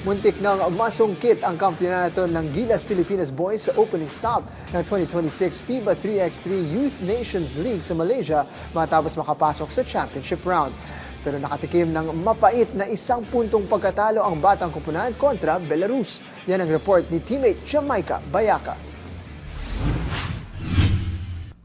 Muntik nang masungkit ang kampyonato ng Gilas Pilipinas Boys sa opening stop ng 2026 FIBA 3x3 Youth Nations League sa Malaysia matapos makapasok sa championship round. Pero nakatikim ng mapait na 1 puntong pagkatalo ang Batang Koponan kontra Belarus. Yan ang report ni teammate Jamaica Bayaka.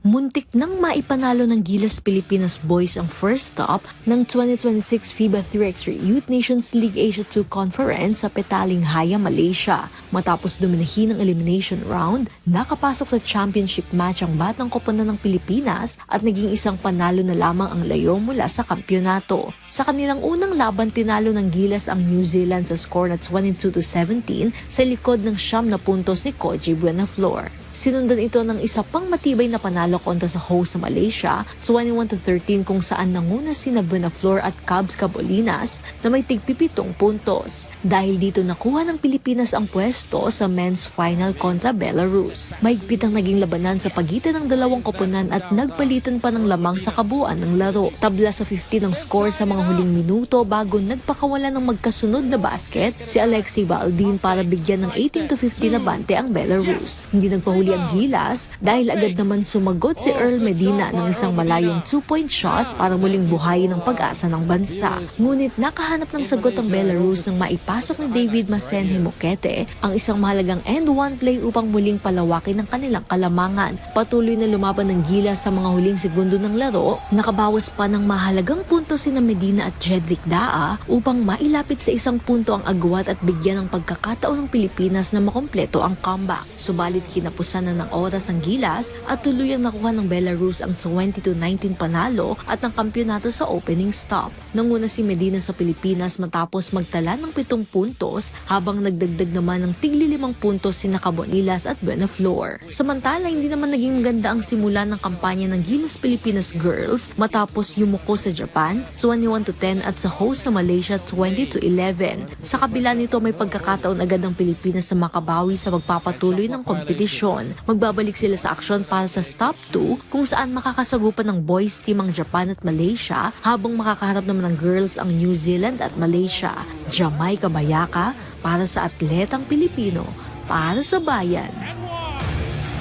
Muntik nang maipanalo ng Gilas Pilipinas Boys ang first stop ng 2026 FIBA 3x3 Youth Nations League Asia 2 Conference sa Petaling-Haya, Malaysia. Matapos duminahin ang elimination round, nakapasok sa championship match ang Batang Koponan ng Pilipinas at naging isang panalo na lamang ang layo mula sa kampyonato. Sa kanilang unang laban, tinalo ng Gilas ang New Zealand sa score na 22-17 sa likod ng 9 na puntos ni Koji Buenaflor. Sinundan ito ng isa pang matibay na panalo kontra sa host sa Malaysia, 21-13 kung saan nanguna sina Buenaflor at Cubs Cabolinas na may tig-7 puntos. Dahil dito nakuha ng Pilipinas ang pwesto sa men's final kontra Belarus. Mahigpit ang naging labanan sa pagitan ng dalawang koponan at nagpalitan pa ng lamang sa kabuuan ng laro. Tabla sa 15 ang score sa mga huling minuto bago nagpakawala ng magkasunod na basket si Alexei Baldin para bigyan ng 18-15 na bante ang Belarus. Hindi nagpahuli ang Gilas dahil agad naman sumagot si Earl Medina ng isang malayong 2-point shot para muling buhayin ang pag-asa ng bansa. Ngunit nakahanap ng sagot ang Belarus nang maipasok ni David Masenhe Moquete ang isang mahalagang end-one play upang muling palawakin ang kanilang kalamangan. Patuloy na lumaban ng Gilas sa mga huling segundo ng laro, nakabawas pa ng mahalagang punto sina Medina at Jedrick Daa upang mailapit sa 1 punto ang agwat at bigyan ng pagkakataon ng Pilipinas na makompleto ang comeback. Subalit kinapusan na ng oras ang Gilas at tuluyang nakuha ng Belarus ang 20-19 panalo at ang kampyonato sa opening stop. Nanguna si Medina sa Pilipinas matapos magtala ng 7 puntos habang nagdagdag naman ng tigli-5 puntos sina Cabonilas at Buenaflor. Samantala, hindi naman naging maganda ang simula ng kampanya ng Gilas Pilipinas Girls matapos yumuko sa Japan 21-10 at sa host sa Malaysia 20-11. Sa kabila nito, may pagkakataon agad ng Pilipinas sa makabawi sa magpapatuloy ng kompetisyon. Magbabalik sila sa aksyon para sa stop 2 kung saan makakasagupan ng boys team ang Japan at Malaysia habang makakaharap naman ng girls ang New Zealand at Malaysia. Jamaica Bayaka para sa atletang Pilipino, para sa bayan.